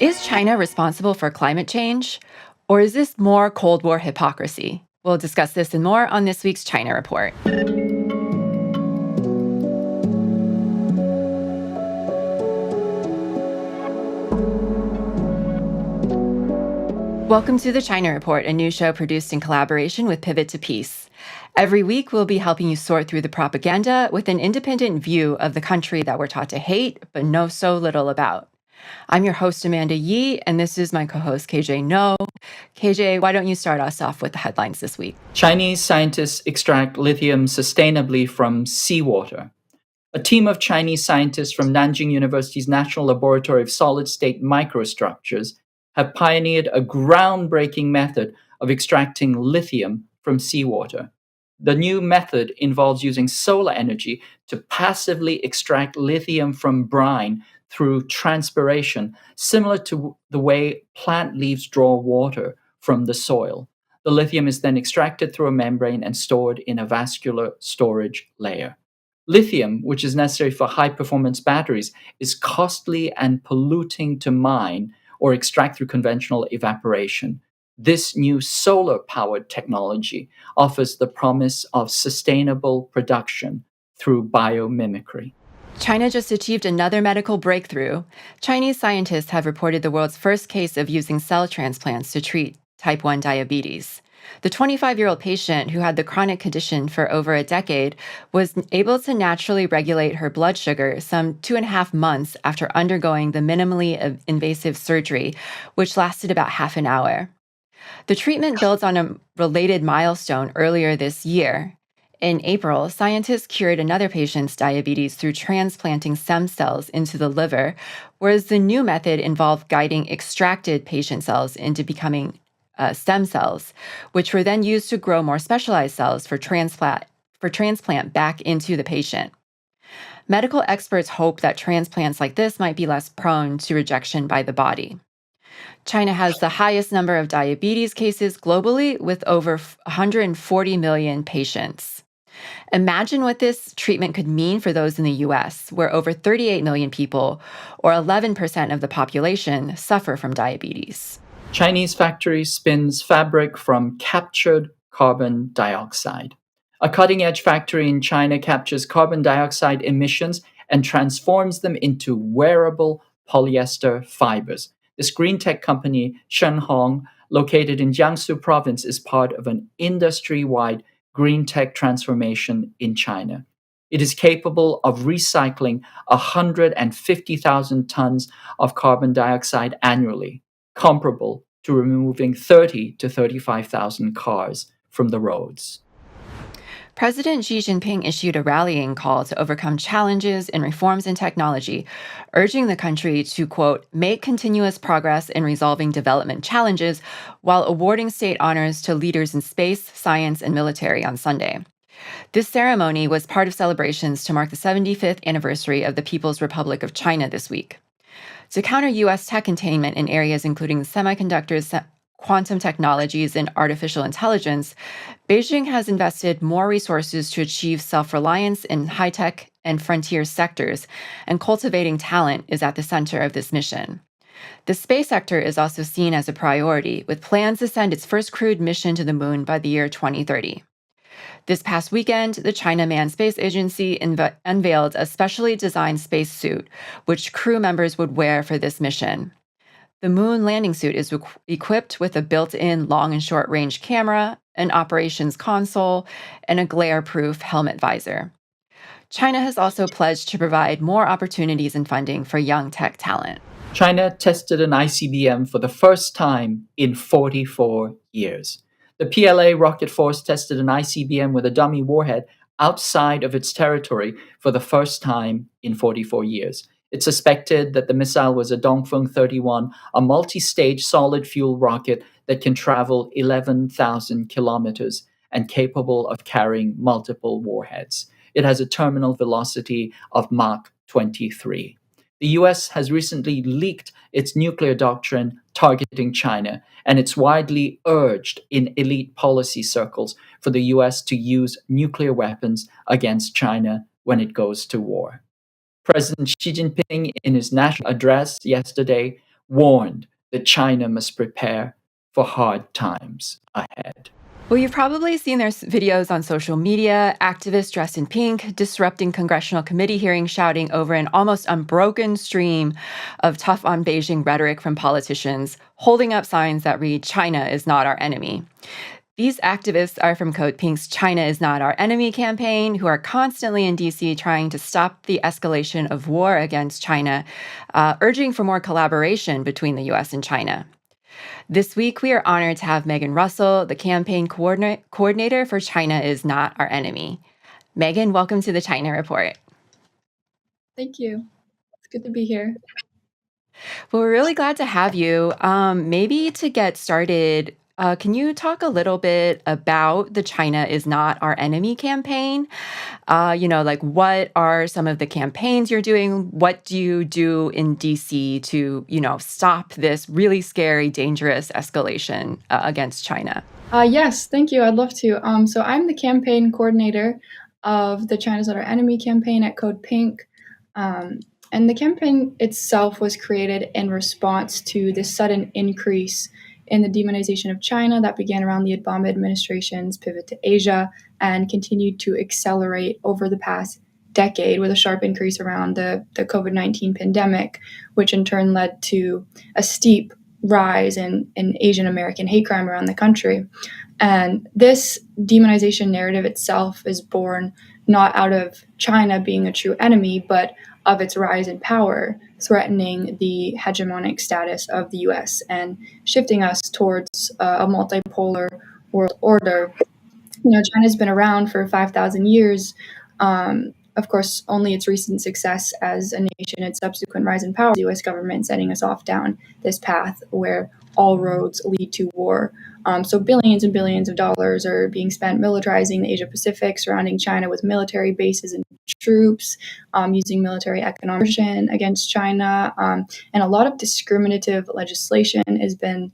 Is China responsible for climate change? Or is this more Cold War hypocrisy? We'll discuss this and more on this week's China Report. Welcome to the China Report, a new show produced in collaboration with Pivot to Peace. Every week, we'll be helping you sort through the propaganda with an independent view of the country that we're taught to hate, but know so little about. I'm your host, Amanda Yee, and this is my co-host, KJ Noh. KJ, why don't you start us off with the headlines this week? Chinese scientists extract lithium sustainably from seawater. A team of Chinese scientists from Nanjing University's National Laboratory of Solid-State Microstructures have pioneered a groundbreaking method of extracting lithium from seawater. The new method involves using solar energy to passively extract lithium from brine through transpiration, similar to the way plant leaves draw water from the soil. The lithium is then extracted through a membrane and stored in a vascular storage layer. Lithium, which is necessary for high-performance batteries, is costly and polluting to mine or extract through conventional evaporation. This new solar-powered technology offers the promise of sustainable production through biomimicry. China just achieved another medical breakthrough. Chinese scientists have reported the world's first case of using cell transplants to treat type 1 diabetes. The 25-year-old patient, who had the chronic condition for over a decade, was able to naturally regulate her blood sugar some 2.5 months after undergoing the minimally invasive surgery, which lasted about half an hour. The treatment builds on a related milestone earlier this year. In April, scientists cured another patient's diabetes through transplanting stem cells into the liver, whereas the new method involved guiding extracted patient cells into becoming stem cells, which were then used to grow more specialized cells for transplant back into the patient. Medical experts hope that transplants like this might be less prone to rejection by the body. China has the highest number of diabetes cases globally, with over 140 million patients. Imagine what this treatment could mean for those in the US, where over 38 million people, or 11% of the population, suffer from diabetes. Chinese factory spins fabric from captured carbon dioxide. A cutting-edge factory in China captures carbon dioxide emissions and transforms them into wearable polyester fibers. This green tech company, Shenhong, located in Jiangsu province, is part of an industry-wide green tech transformation in China. It is capable of recycling 150,000 tons of carbon dioxide annually, comparable to removing 30 to 35,000 cars from the roads. President Xi Jinping issued a rallying call to overcome challenges and reforms in technology, urging the country to, quote, make continuous progress in resolving development challenges while awarding state honors to leaders in space, science, and military on Sunday. This ceremony was part of celebrations to mark the 75th anniversary of the People's Republic of China this week. To counter U.S. tech containment in areas including semiconductors, quantum technologies, and artificial intelligence, Beijing has invested more resources to achieve self-reliance in high-tech and frontier sectors, and cultivating talent is at the center of this mission. The space sector is also seen as a priority, with plans to send its first crewed mission to the moon by the year 2030. This past weekend, the China Manned Space Agency unveiled a specially designed spacesuit, which crew members would wear for this mission. The moon landing suit is equipped with a built-in long and short-range camera, an operations console, and a glare-proof helmet visor. China has also pledged to provide more opportunities and funding for young tech talent. China tested an ICBM for the first time in 44 years. The PLA rocket force tested an ICBM with a dummy warhead outside of its territory for the first time in 44 years. It's suspected that the missile was a Dongfeng 31, a multi-stage solid-fuel rocket that can travel 11,000 kilometers and capable of carrying multiple warheads. It has a terminal velocity of Mach 23. The U.S. has recently leaked its nuclear doctrine targeting China, and it's widely urged in elite policy circles for the U.S. to use nuclear weapons against China when it goes to war. President Xi Jinping, in his national address yesterday, warned that China must prepare for hard times ahead. Well, you've probably seen their videos on social media, activists dressed in pink, disrupting congressional committee hearings, shouting over an almost unbroken stream of tough on Beijing rhetoric from politicians, holding up signs that read, China is not our enemy. These activists are from CodePink's China is Not Our Enemy campaign, who are constantly in DC trying to stop the escalation of war against China, urging for more collaboration between the US and China. This week, we are honored to have Megan Russell, the campaign coordinator for China is Not Our Enemy. Megan, welcome to the China Report. Thank you. It's good to be here. Well, we're really glad to have you. Maybe to get started, can you talk a little bit about the China is Not Our Enemy campaign? Like what are some of the campaigns you're doing? What do you do in DC to, stop this really scary, dangerous escalation against China? Yes, thank you. I'd love to. So I'm the campaign coordinator of the China's Not Our Enemy campaign at CodePink. And the campaign itself was created in response to this sudden increase in the demonization of China that began around the Obama administration's pivot to Asia and continued to accelerate over the past decade with a sharp increase around the COVID-19 pandemic, which in turn led to a steep rise in Asian American hate crime around the country. And this demonization narrative itself is born not out of China being a true enemy, but of its rise in power, threatening the hegemonic status of the U.S. and shifting us towards a multipolar world order. China's been around for 5,000 years. Of course, only its recent success as a nation, its subsequent rise in power, the U.S. government setting us off down this path where all roads lead to war. So billions and billions of dollars are being spent militarizing the Asia Pacific, surrounding China with military bases and troops, using military economic against China. And a lot of discriminative legislation has been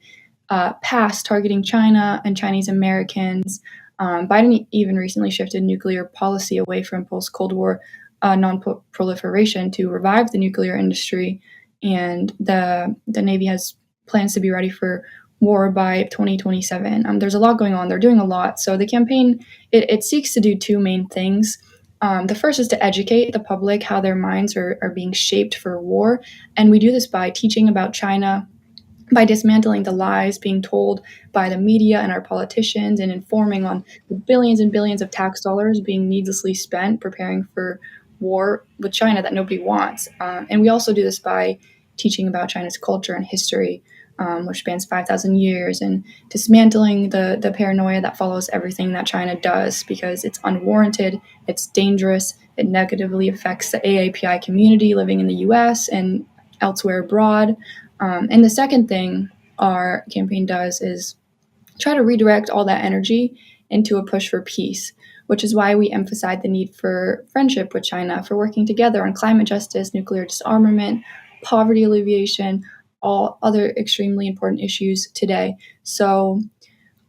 passed targeting China and Chinese Americans. Biden even recently shifted nuclear policy away from post-Cold War non-proliferation to revive the nuclear industry, and the Navy has plans to be ready for war by 2027. There's a lot going on. They're doing a lot. So the campaign, it seeks to do two main things. The first is to educate the public how their minds are being shaped for war, and we do this by teaching about China, by dismantling the lies being told by the media and our politicians, and informing on the billions and billions of tax dollars being needlessly spent preparing for war with China that nobody wants. And we also do this by teaching about China's culture and history, which spans 5,000 years, and dismantling the paranoia that follows everything that China does, because it's unwarranted, it's dangerous, it negatively affects the AAPI community living in the US and elsewhere abroad. And the second thing our campaign does is try to redirect all that energy into a push for peace, which is why we emphasize the need for friendship with China, for working together on climate justice, nuclear disarmament, poverty alleviation, all other extremely important issues today. So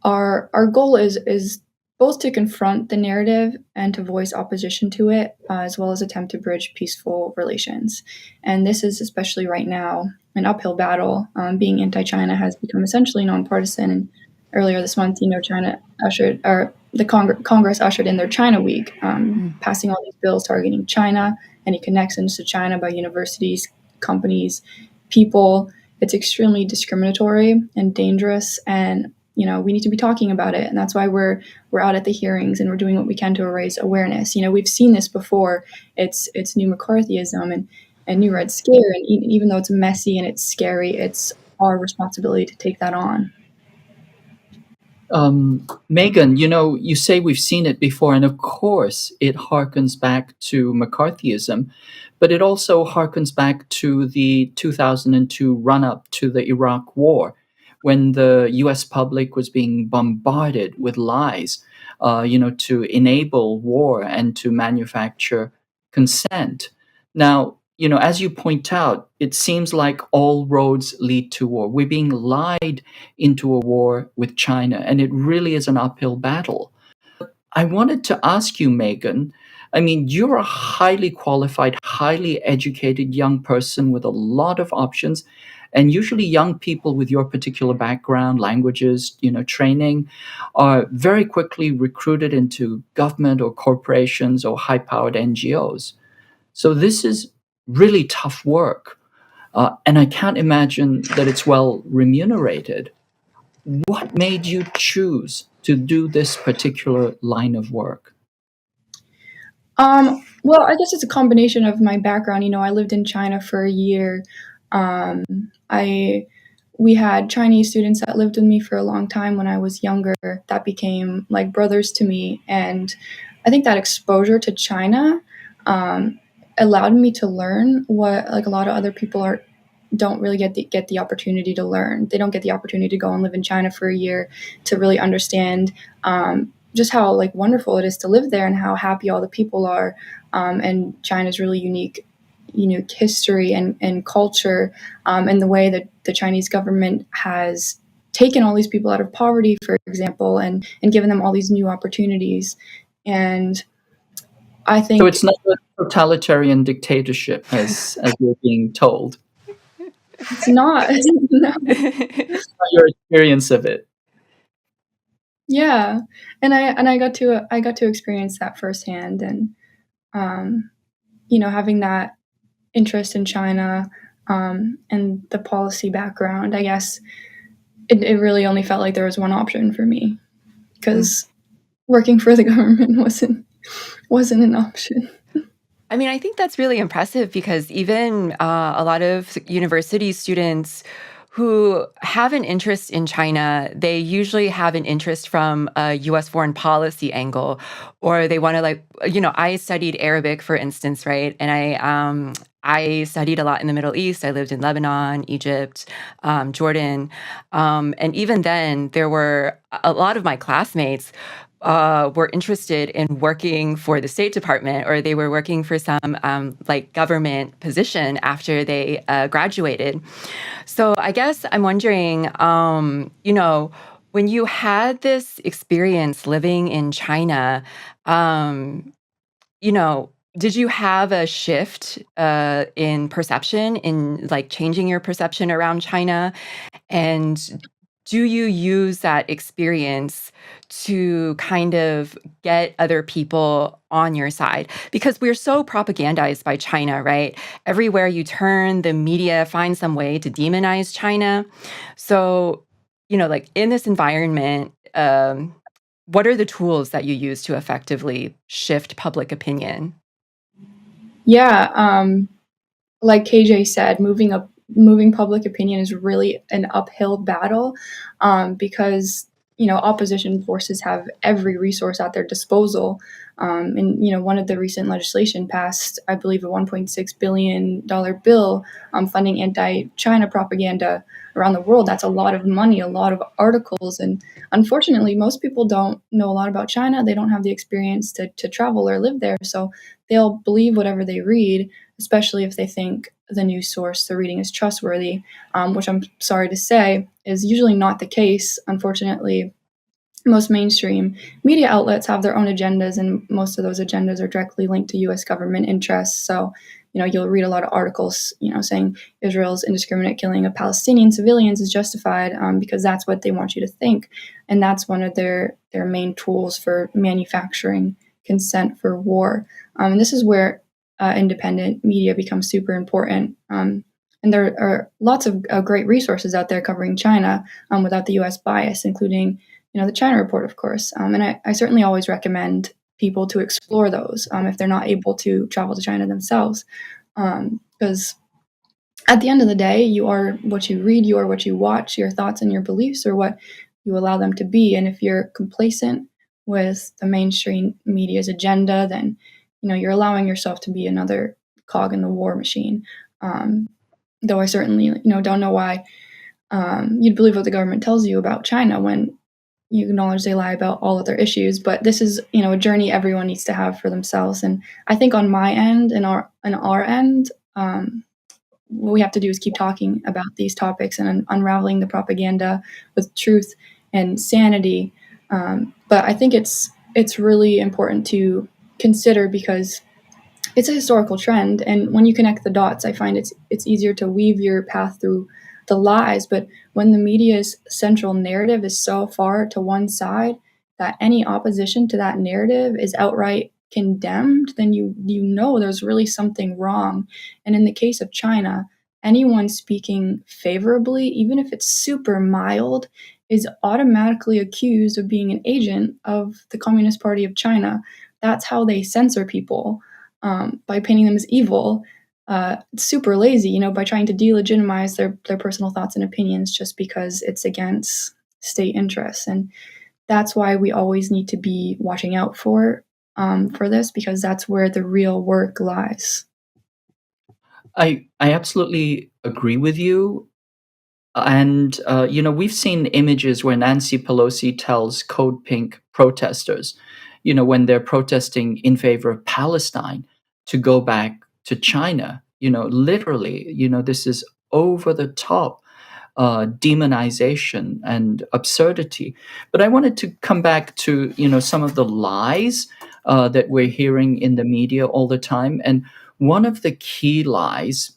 our goal is both to confront the narrative and to voice opposition to it, as well as attempt to bridge peaceful relations. And this is especially right now an uphill battle. Being anti-China has become essentially nonpartisan. And earlier this month, China ushered, or the Congress ushered in their China Week, passing all these bills targeting China, any connections to China by universities, companies, people. It's extremely discriminatory and dangerous, and we need to be talking about it. And that's why we're out at the hearings and we're doing what we can to raise awareness. We've seen this before. It's new McCarthyism and new Red Scare. And even though it's messy and it's scary, it's our responsibility to take that on. Megan, you say we've seen it before, and of course it harkens back to McCarthyism, but it also harkens back to the 2002 run-up to the Iraq War, when the U.S. public was being bombarded with lies, to enable war and to manufacture consent. Now, as you point out, it seems like all roads lead to war. We're being lied into a war with China, and it really is an uphill battle. I wanted to ask you, Megan, you're a highly qualified, highly educated young person with a lot of options, And usually young people with your particular background, languages, training, are very quickly recruited into government or corporations or high-powered NGOs. So this is really tough work. And I can't imagine that it's well remunerated. What made you choose to do this particular line of work? Well, I guess it's a combination of my background. I lived in China for a year. Um, I we had Chinese students that lived with me for a long time when I was younger that became like brothers to me, and I think that exposure to China um, allowed me to learn what like a lot of other people are don't really get the opportunity to learn. They don't get the opportunity to go and live in China for a year to really understand just how like wonderful it is to live there and how happy all the people are. And China's really unique history and culture, and the way that the Chinese government has taken all these people out of poverty, for example, and given them all these new opportunities. And I So think it's not a totalitarian dictatorship, as you're being told. it's not. No. Not your experience of it. Yeah, and I got to experience that firsthand, and um, having that interest in China, and the policy background. I guess it really only felt like there was one option for me because working for the government wasn't an option. I mean, I think that's really impressive because even a lot of university students who have an interest in China, they usually have an interest from a US foreign policy angle, or they want to I studied Arabic, for instance, right? And I studied a lot in the Middle East. I lived in Lebanon, Egypt, Jordan. And even then, there were a lot of my classmates were interested in working for the State Department, or they were working for some like government position after they graduated. So I guess I'm wondering, when you had this experience living in China, um, did you have a shift in perception, in like changing your perception around China? And do you use that experience to kind of get other people on your side? Because we're so propagandized by China, right? Everywhere you turn, the media finds some way to demonize China. So, like in this environment, what are the tools that you use to effectively shift public opinion? Yeah, like KJ said, moving public opinion is really an uphill battle, because opposition forces have every resource at their disposal. And one of the recent legislation passed, I believe, a $1.6 billion bill funding anti-China propaganda around the world. That's a lot of money, a lot of articles, and unfortunately, most people don't know a lot about China. They don't have the experience to travel or live there, so they'll believe whatever they read, especially if they think the news source they're reading is trustworthy, which I'm sorry to say is usually not the case. Unfortunately, most mainstream media outlets have their own agendas, and most of those agendas are directly linked to U.S. government interests. So, you'll read a lot of articles, saying Israel's indiscriminate killing of Palestinian civilians is justified, because that's what they want you to think, and that's one of their main tools for manufacturing consent for war. And this is where independent media becomes super important. And there are lots of great resources out there covering China without the U.S. bias, including the China Report, of course. And I certainly always recommend people to explore those if they're not able to travel to China themselves. Because at the end of the day, you are what you read, you are what you watch, your thoughts and your beliefs are what you allow them to be. And if you're complacent with the mainstream media's agenda, then you're allowing yourself to be another cog in the war machine. Though I certainly don't know why you'd believe what the government tells you about China when you acknowledge they lie about all other issues. But this is a journey everyone needs to have for themselves. And I think on my end and our end, what we have to do is keep talking about these topics and unraveling the propaganda with truth and sanity. But I think it's really important to consider because it's a historical trend, and when you connect the dots, I find it's easier to weave your path through the lies. But when the media's central narrative is so far to one side that any opposition to that narrative is outright condemned, then you know there's really something wrong. And in the case of China, anyone speaking favorably, even if it's super mild, is automatically accused of being an agent of the Communist Party of China. That's how they censor people, by painting them as evil. Super lazy, by trying to delegitimize their personal thoughts and opinions just because it's against state interests. And that's why we always need to be watching out for this, because that's where the real work lies. I absolutely agree with you. And, we've seen images where Nancy Pelosi tells CodePink protesters, when they're protesting in favor of Palestine, to go back to China. Literally, this is over the top demonization and absurdity. But I wanted to come back to, some of the lies that we're hearing in the media all the time. And one of the key lies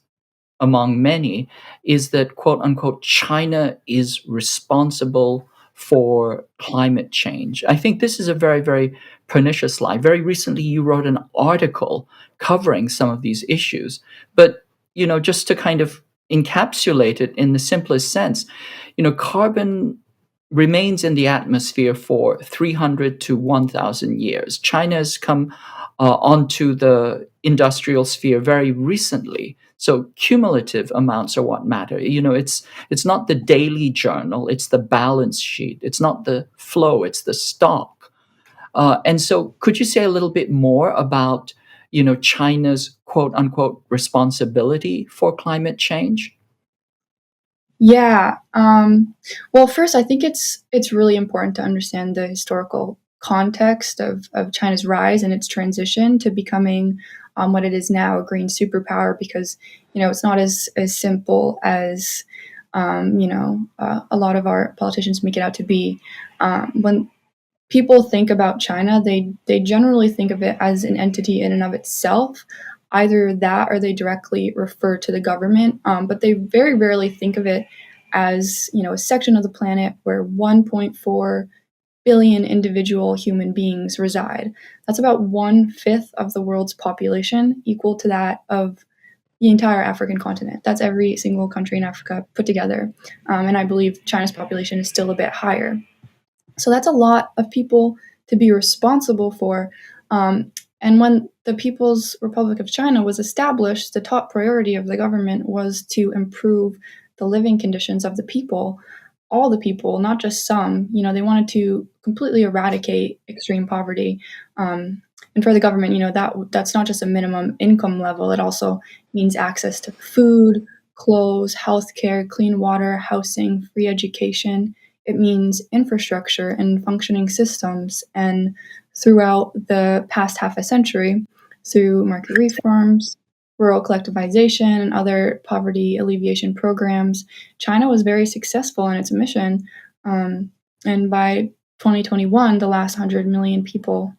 among many is that, quote unquote, China is responsible for climate change. I think this is a very, very pernicious lie. Very recently, you wrote an article covering some of these issues. But, just to kind of encapsulate it in the simplest sense, carbon remains in the atmosphere for 300 to 1,000 years. China has come onto the industrial sphere very recently. So cumulative amounts are what matter. It's not the daily journal, it's the balance sheet. It's not the flow, it's the stock. And so could you say a little bit more about, China's quote unquote responsibility for climate change? Yeah. Well, first, I think it's really important to understand the historical context of China's rise and its transition to becoming what it is now, a green superpower, because it's not as simple as a lot of our politicians make it out to be. When people think about China, they generally think of it as an entity in and of itself. Either that, or they directly refer to the government, but they very rarely think of it as a section of the planet where 1.4 billion individual human beings reside. That's about 1/5 of the world's population, equal to that of the entire African continent. That's every single country in Africa put together, and I believe China's population is still a bit higher. So that's a lot of people to be responsible for. And when the People's Republic of China was established, the top priority of the government was to improve the living conditions of the people, all the people, not just some. They wanted to completely eradicate extreme poverty. And for the government, that's not just a minimum income level. It also means access to food, clothes, healthcare, clean water, housing, free education. It means infrastructure and functioning systems. And throughout the past half a century, through market reforms, rural collectivization, and other poverty alleviation programs, China was very successful in its mission. And by 2021, the last 100 million people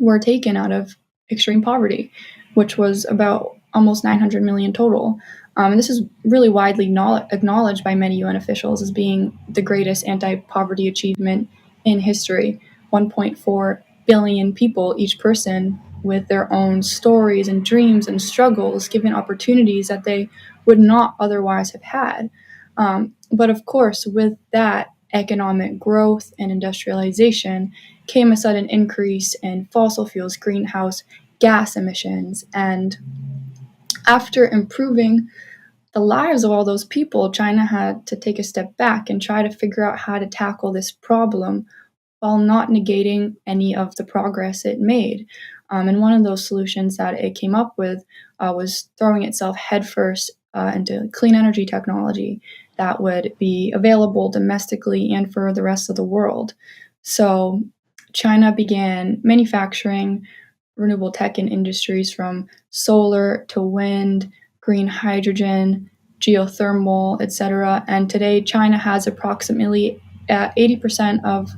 were taken out of extreme poverty, which was about almost 900 million total. And this is really widely acknowledged by many UN officials as being the greatest anti poverty achievement in history. 1.4 billion people, each person with their own stories and dreams and struggles, given opportunities that they would not otherwise have had. But of course, with that economic growth and industrialization came a sudden increase in fossil fuels, greenhouse gas emissions. And after improving the lives of all those people, China had to take a step back and try to figure out how to tackle this problem while not negating any of the progress it made. And one of those solutions that it came up with was throwing itself headfirst into clean energy technology that would be available domestically and for the rest of the world. So China began manufacturing renewable tech and industries from solar to wind, green hydrogen, geothermal, etc. And today, China has approximately 80% of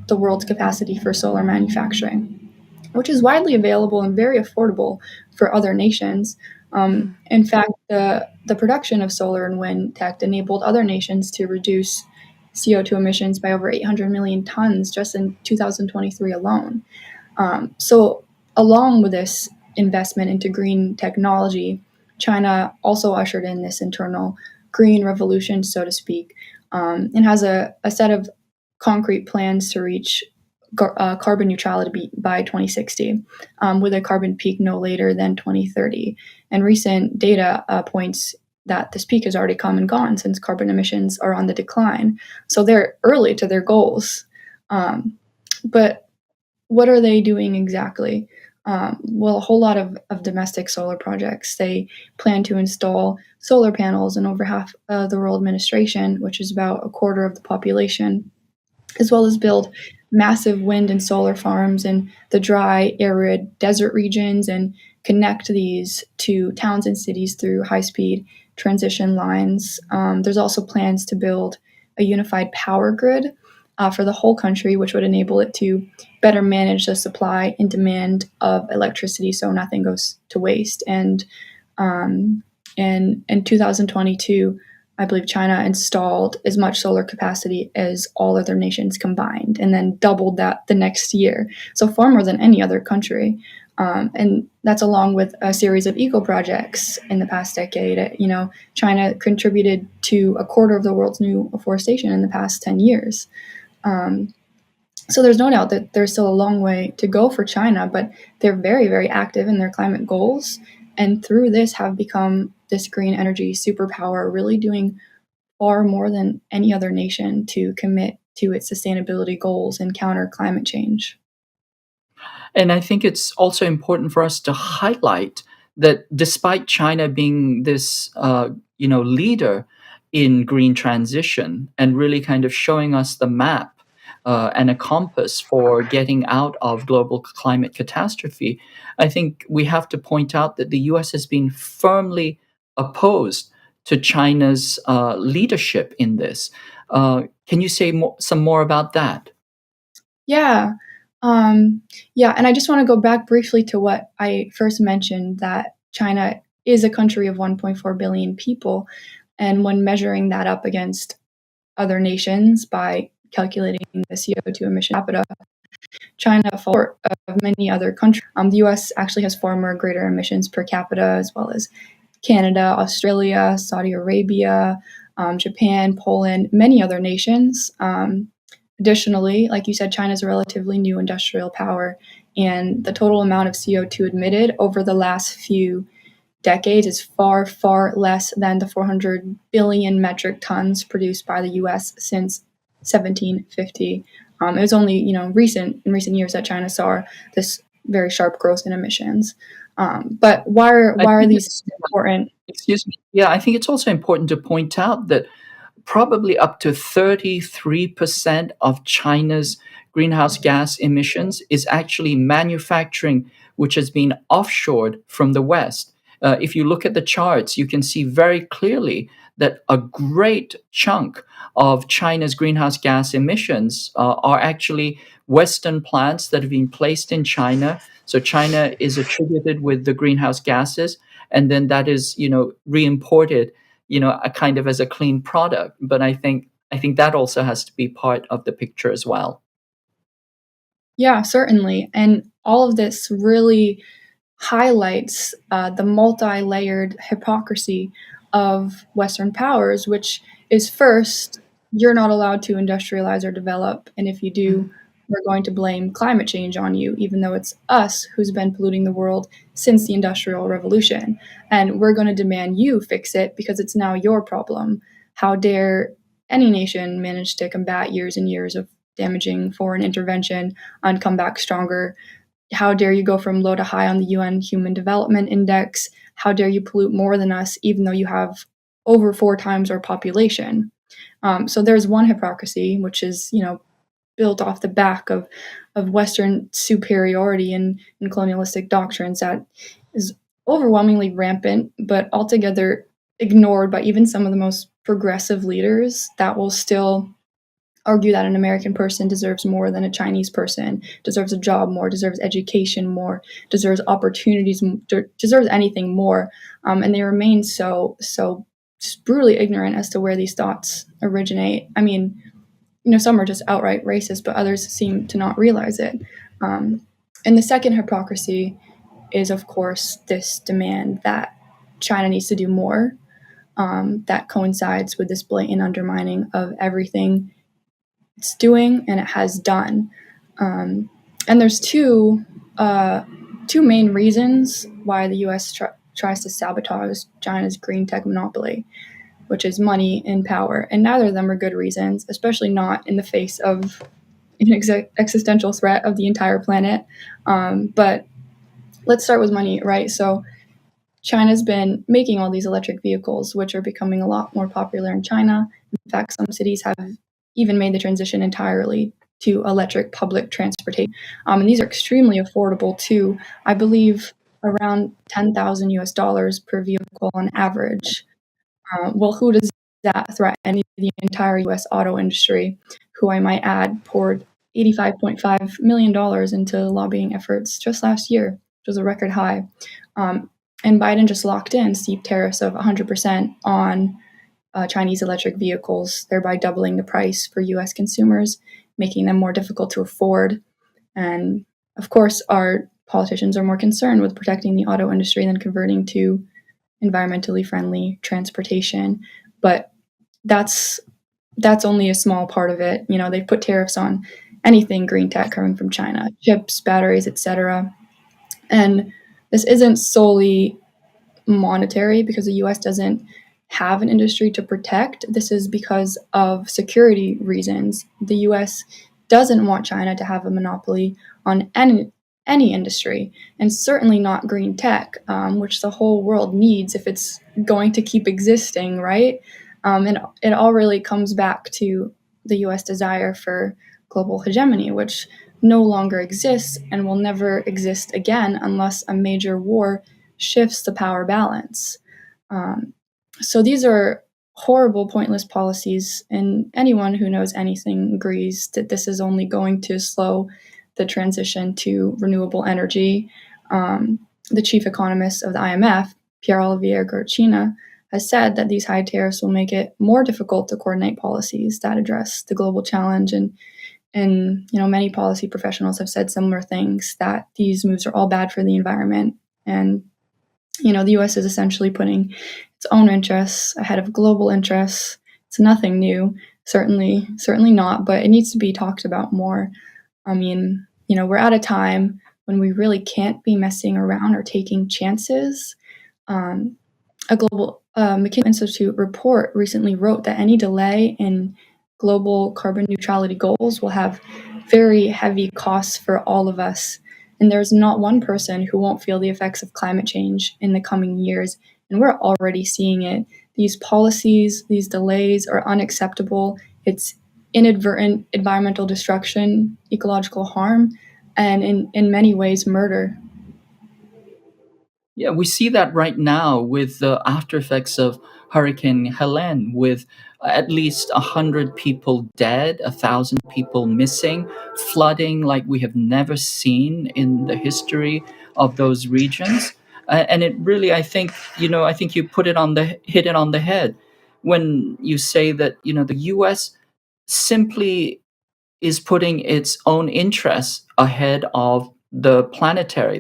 the world's capacity for solar manufacturing, which is widely available and very affordable for other nations. In fact, the production of solar and wind tech enabled other nations to reduce CO2 emissions by over 800 million tons just in 2023 alone. So, along with this investment into green technology, China also ushered in this internal green revolution, so to speak, and has a set of concrete plans to reach carbon neutrality by 2060, with a carbon peak no later than 2030. And recent data points that this peak has already come and gone since carbon emissions are on the decline. So they're early to their goals. But what are they doing exactly? Well, a whole lot of domestic solar projects. They plan to install solar panels in over half of the rural administration, which is about a quarter of the population, as well as build massive wind and solar farms in the dry, arid desert regions and connect these to towns and cities through high speed transition lines. There's also plans to build a unified power grid for the whole country, which would enable it to better manage the supply and demand of electricity so nothing goes to waste. And in 2022, I believe China installed as much solar capacity as all other nations combined, and then doubled that the next year. So far more than any other country. And that's along with a series of eco projects in the past decade. China contributed to a quarter of the world's new afforestation in the past 10 years. So there's no doubt that there's still a long way to go for China, but they're very, very active in their climate goals. And through this have become this green energy superpower, really doing far more than any other nation to commit to its sustainability goals and counter climate change. And I think it's also important for us to highlight that despite China being this, leader in green transition and really kind of showing us the map and a compass for getting out of global climate catastrophe, I think we have to point out that the U.S. has been firmly opposed to China's leadership in this. Can you say some more about that? Yeah. Yeah, and I just want to go back briefly to what I first mentioned, that China is a country of 1.4 billion people. And when measuring that up against other nations by calculating the CO2 emission per capita, China falls short of many other countries. The US actually has far more greater emissions per capita, as well as Canada, Australia, Saudi Arabia, Japan, Poland, many other nations. Additionally, like you said, China is a relatively new industrial power, and the total amount of CO2 emitted over the last few decades is far, far less than the 400 billion metric tons produced by the U.S. since 1750. It was only in recent years that China saw this very sharp growth in emissions. But why I are think these it's, important? excuse me. Yeah, I think it's also important to point out that probably up to 33% of China's greenhouse gas emissions is actually manufacturing, which has been offshored from the West. If you look at the charts, you can see very clearly that a great chunk of China's greenhouse gas emissions are actually Western plants that have been placed in China. So China is attributed with the greenhouse gases, and then that is, re-imported, a kind of as a clean product. But I think that also has to be part of the picture as well. Yeah, certainly. And all of this really highlights the multi layered hypocrisy of Western powers, which is first, you're not allowed to industrialize or develop. And if you do, we're going to blame climate change on you, even though it's us who's been polluting the world since the Industrial Revolution. And we're going to demand you fix it because it's now your problem. How dare any nation manage to combat years and years of damaging foreign intervention and come back stronger? How dare you go from low to high on the UN Human Development Index? How dare you pollute more than us, even though you have over 4 times our population? So there's one hypocrisy, which is built off the back of Western superiority and colonialistic doctrines that is overwhelmingly rampant, but altogether ignored by even some of the most progressive leaders that will still argue that an American person deserves more than a Chinese person, deserves a job more, deserves education more, deserves opportunities, deserves anything more, and they remain so just brutally ignorant as to where these thoughts originate. I mean, some are just outright racist, but others seem to not realize it. And the second hypocrisy is, of course, this demand that China needs to do more. That coincides with this blatant undermining of everything it's doing and it has done. And there's two main reasons why the U.S. tries to sabotage China's green tech monopoly, which is money and power. And neither of them are good reasons, especially not in the face of an existential threat of the entire planet. But let's start with money, right? So China's been making all these electric vehicles, which are becoming a lot more popular in China. In fact, some cities have even made the transition entirely to electric public transportation. And these are extremely affordable too. I believe around 10,000 US dollars per vehicle on average. Well, who does that threaten? The entire US auto industry, who I might add poured $85.5 million into lobbying efforts just last year, which was a record high. And Biden just locked in steep tariffs of 100% on Chinese electric vehicles, thereby doubling the price for US consumers, making them more difficult to afford. And of course, our politicians are more concerned with protecting the auto industry than converting to environmentally friendly transportation. But that's only a small part of it. They've put tariffs on anything green tech coming from China, chips, batteries, etc. And this isn't solely monetary because the US doesn't have an industry to protect. This is because of security reasons. The US doesn't want China to have a monopoly on any industry, and certainly not green tech, which the whole world needs if it's going to keep existing, right? And it all really comes back to the US desire for global hegemony, which no longer exists and will never exist again unless a major war shifts the power balance. So these are horrible, pointless policies, and anyone who knows anything agrees that this is only going to slow the transition to renewable energy. The chief economist of the IMF, Pierre-Olivier Gauchina, has said that these high tariffs will make it more difficult to coordinate policies that address the global challenge. And many policy professionals have said similar things, that these moves are all bad for the environment. And the U.S. is essentially putting its own interests ahead of global interests. It's nothing new, certainly not, but it needs to be talked about more. I mean, we're at a time when we really can't be messing around or taking chances. A global McKinsey Institute report recently wrote that any delay in global carbon neutrality goals will have very heavy costs for all of us. And there's not one person who won't feel the effects of climate change in the coming years. And we're already seeing it. These policies, these delays are unacceptable. It's inadvertent environmental destruction, ecological harm, and in many ways, murder. Yeah, we see that right now with the after effects of Hurricane Helene, with at least 100 people dead, 1,000 people missing, flooding like we have never seen in the history of those regions. And it really, I think you hit it on the head when you say that, the U.S. simply is putting its own interests ahead of the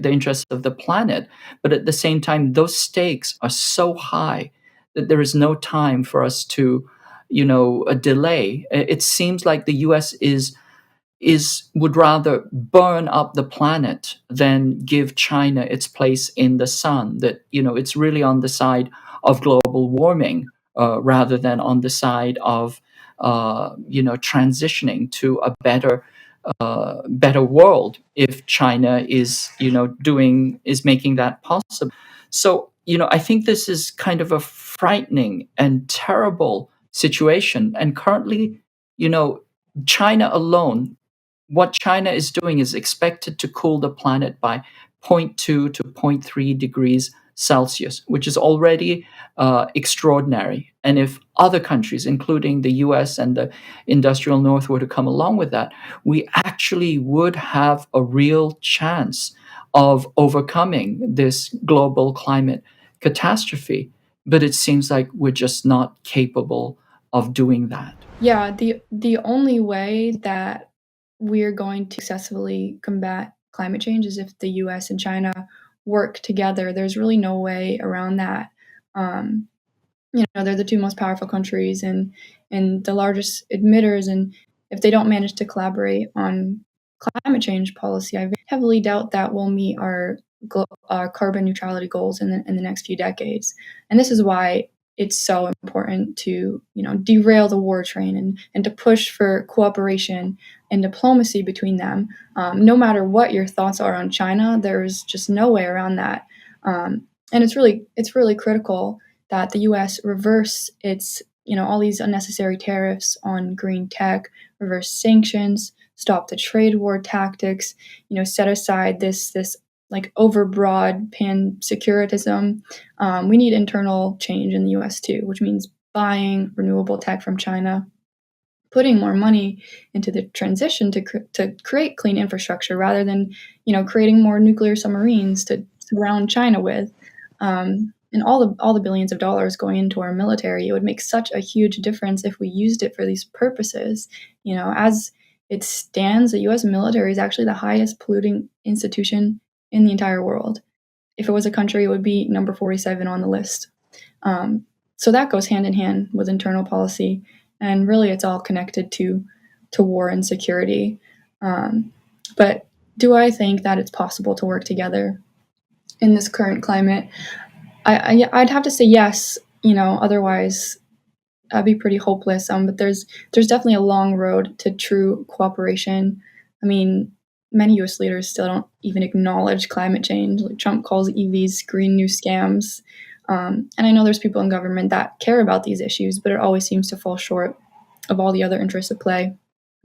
interests of the planet. But at the same time, those stakes are so high that there is no time for us to, delay. It seems like the U.S. would rather burn up the planet than give China its place in the sun. That it's really on the side of global warming rather than on the side of transitioning to a better world. If China is making that possible, so I think this is kind of a frightening and terrible situation. And currently, you know, China alone, what China is doing is expected to cool the planet by zero point 0.2 to zero point 0.3 degrees Celsius, which is already extraordinary. And if other countries, including the US and the industrial North, were to come along with that, we actually would have a real chance of overcoming this global climate catastrophe. But it seems like we're just not capable of doing that. Yeah, the only way that we're going to successfully combat climate change is if the US and China work together. There's really no way around that. Um, they're the two most powerful countries and the largest emitters, and if they don't manage to collaborate on climate change policy, I heavily doubt that we'll meet our carbon neutrality goals in the next few decades. And this is why it's so important to derail the war train and to push for cooperation and diplomacy between them. No matter what your thoughts are on China, there's just no way around that. And it's really critical that the U.S. reverse its all these unnecessary tariffs on green tech, reverse sanctions, stop the trade war tactics, set aside this like overbroad pan-securitism. We need internal change in the U.S. too, which means buying renewable tech from China, putting more money into the transition to create clean infrastructure rather than creating more nuclear submarines to surround China with. And all the billions of dollars going into our military, it would make such a huge difference if we used it for these purposes. As it stands, the U.S. military is actually the highest polluting institution in the entire world. If it was a country, it would be number 47 on the list. So that goes hand in hand with internal policy, and really, it's all connected to war and security. But do I think that it's possible to work together in this current climate? I'd have to say yes. Otherwise, I'd be pretty hopeless. But there's definitely a long road to true cooperation. I mean, many U.S. leaders still don't even acknowledge climate change. Like Trump calls EVs green new scams. And I know there's people in government that care about these issues, but it always seems to fall short of all the other interests at play,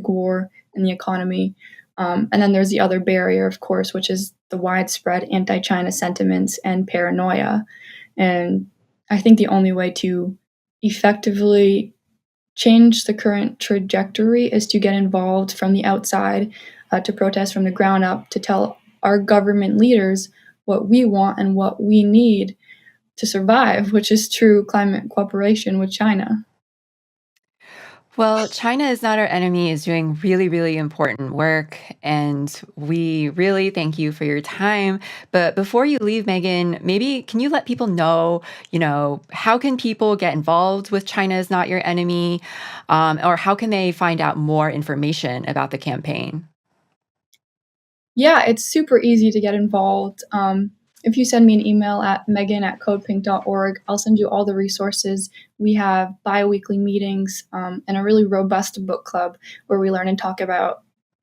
like war and the economy. And then there's the other barrier, of course, which is the widespread anti-China sentiments and paranoia. And I think the only way to effectively change the current trajectory is to get involved from the outside, to protest from the ground up, to tell our government leaders what we want and what we need to survive, which is true climate cooperation with China. Well, China is not our enemy is doing really, really important work, and we really thank you for your time. But before you leave, Megan, maybe can you let people know, how can people get involved with China is not your enemy, or how can they find out more information about the campaign? Yeah, it's super easy to get involved. If you send me an email at megan@codepink.org, I'll send you all the resources. We have bi-weekly meetings and a really robust book club where we learn and talk about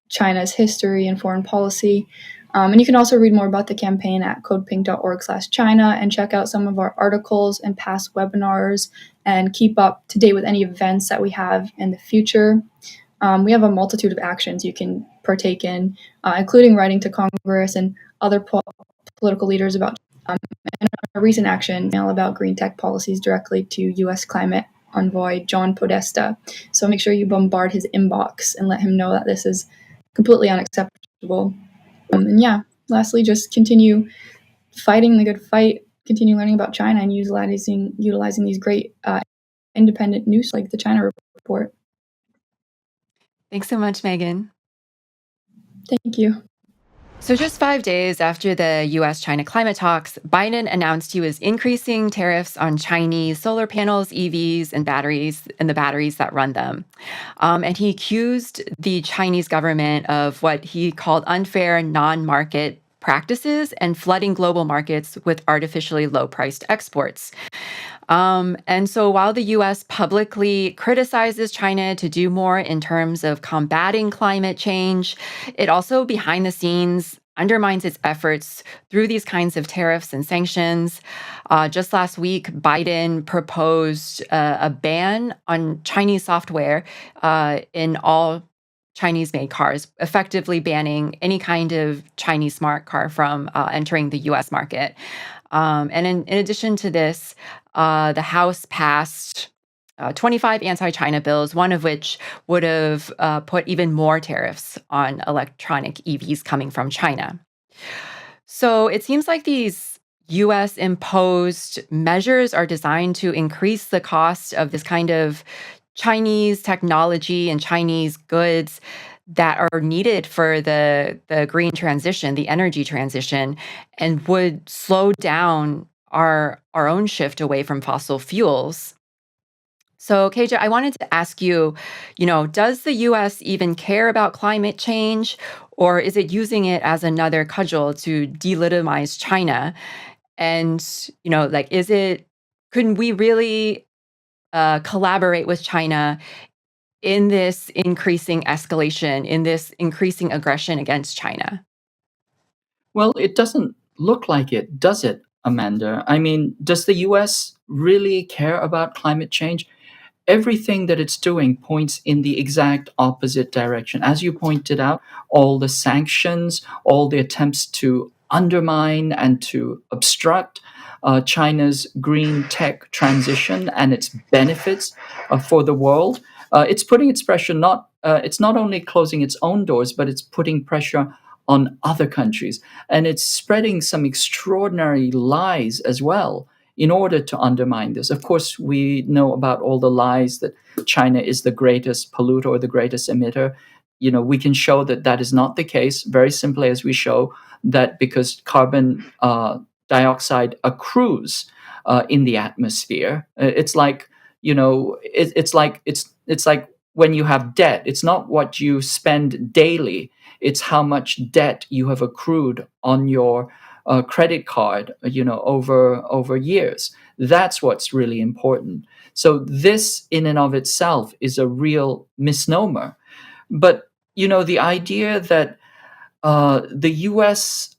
China's history and foreign policy. And you can also read more about the campaign at codepink.org/China and check out some of our articles and past webinars and keep up to date with any events that we have in the future. We have a multitude of actions you can partake in, including writing to Congress and other political leaders about and a recent action about green tech policies directly to U.S. climate envoy John Podesta. So make sure you bombard his inbox and let him know that this is completely unacceptable. And yeah, lastly, just continue fighting the good fight, continue learning about China and utilizing these great independent news like the China Report. Thanks so much, Megan. Thank you. So, just 5 days after the U.S. China climate talks, Biden announced he was increasing tariffs on Chinese solar panels, EVs, and the batteries that run them. And he accused the Chinese government of what he called unfair non market practices and flooding global markets with artificially low priced exports. And so while the US publicly criticizes China to do more in terms of combating climate change, it also behind the scenes undermines its efforts through these kinds of tariffs and sanctions. Just last week, Biden proposed a ban on Chinese software in all Chinese made cars, effectively banning any kind of Chinese smart car from entering the US market. And in addition to this, the House passed 25 anti China bills, one of which would have put even more tariffs on electronic EVs coming from China. So it seems like these US imposed measures are designed to increase the cost of this kind of Chinese technology and Chinese goods that are needed for the green transition, the energy transition, and would slow down our own shift away from fossil fuels. So, KJ, I wanted to ask you, does the US even care about climate change, or is it using it as another cudgel to delegitimize China? And, couldn't we really collaborate with China in this increasing escalation, in this increasing aggression against China? Well, it doesn't look like it, does it, Amanda? I mean, does the US really care about climate change? Everything that it's doing points in the exact opposite direction. As you pointed out, all the sanctions, all the attempts to undermine and to obstruct China's green tech transition and its benefits for the world. It's putting its pressure it's not only closing its own doors, but it's putting pressure on other countries. And it's spreading some extraordinary lies as well in order to undermine this. Of course, we know about all the lies that China is the greatest polluter or the greatest emitter. We can show that that is not the case, very simply as we show that because carbon dioxide accrues in the atmosphere. It's like it's like when you have debt. It's not what you spend daily. It's how much debt you have accrued on your credit card, over years. That's what's really important. So this, in and of itself, is a real misnomer. But the idea that the U.S.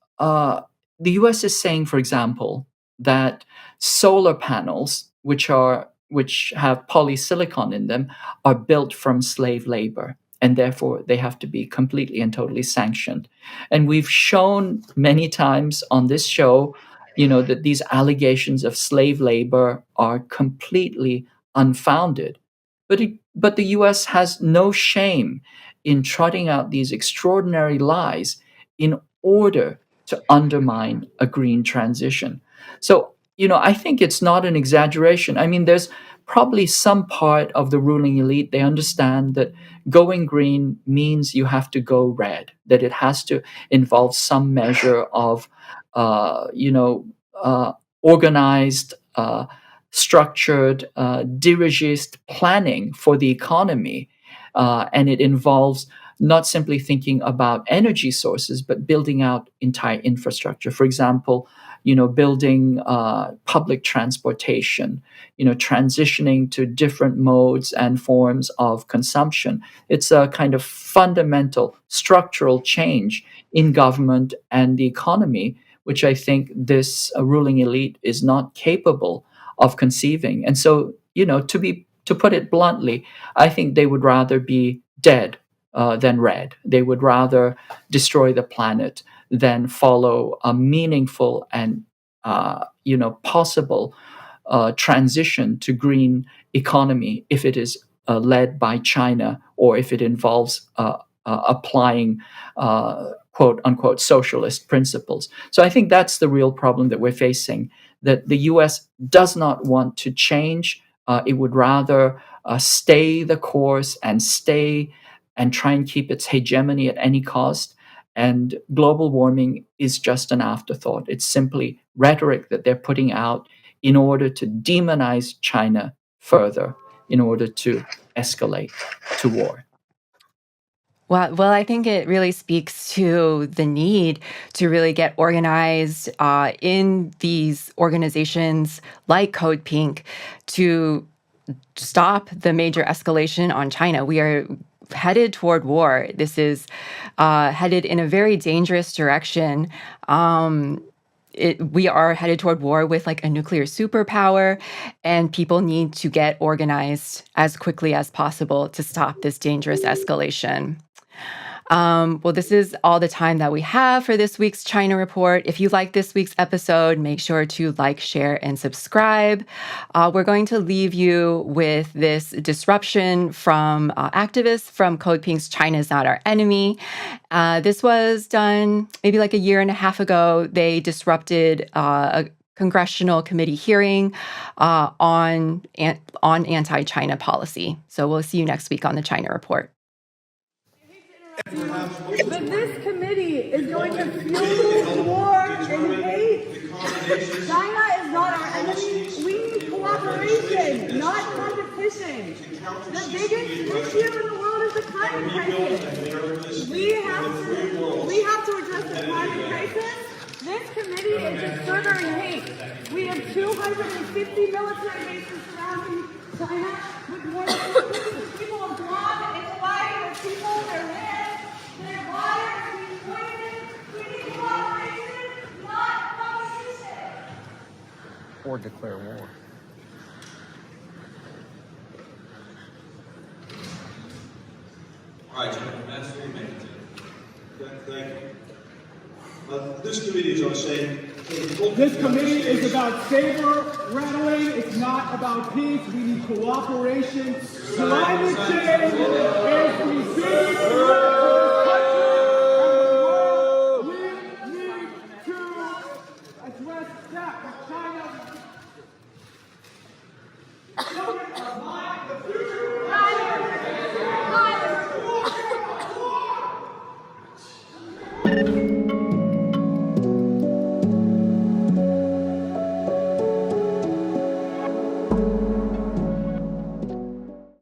is saying, for example, that solar panels, which have polysilicon in them, are built from slave labor, and therefore they have to be completely and totally sanctioned. And we've shown many times on this show, that these allegations of slave labor are completely unfounded. But the U.S. has no shame in trotting out these extraordinary lies in order to undermine a green transition. So, I think it's not an exaggeration. I mean, there's probably some part of the ruling elite, they understand that going green means you have to go red, that it has to involve some measure of, organized, structured, dirigist planning for the economy. And it involves not simply thinking about energy sources, but building out entire infrastructure. For example, building public transportation, transitioning to different modes and forms of consumption. It's a kind of fundamental structural change in government and the economy, which I think this ruling elite is not capable of conceiving. And so, to put it bluntly, I think they would rather be dead than red. They would rather destroy the planet than follow a meaningful and possible transition to green economy if it is led by China or if it involves applying quote unquote socialist principles. So I think that's the real problem that we're facing, that the US does not want to change. It would rather stay the course and stay and try and keep its hegemony at any cost. And global warming is just an afterthought. It's simply rhetoric that they're putting out in order to demonize China further, in order to escalate to war. Well, I think it really speaks to the need to really get organized in these organizations like CodePink to stop the major escalation on China. We are headed toward war. This is headed in a very dangerous direction. We are headed toward war with like a nuclear superpower, and people need to get organized as quickly as possible to stop this dangerous escalation. Well, this is all the time that we have for this week's China Report. If you like this week's episode, make sure to like, share, and subscribe. We're going to leave you with this disruption from activists from CodePink's China's Not Our Enemy. This was done maybe like a year and a half ago. They disrupted a congressional committee hearing on anti-China policy. So we'll see you next week on the China Report. But this committee is going to fuel war and hate. China is not our enemy. We need cooperation, not competition. The biggest issue in the world is the climate crisis. We have to address the climate crisis. This committee is just furthering hate. We have 250 military bases surrounding China with more than 50 people of Guam and Hawaii with people, their land, their water is being poisoned. We need cooperation, not competition. Or declare war. All right, gentlemen, that's what we make it to. Thank you. This committee, as I was saying, this committee is about saber rattling. It's not about peace. We need cooperation. Climate change is the biggest threat to this country and the world. We need to address that. China. Children are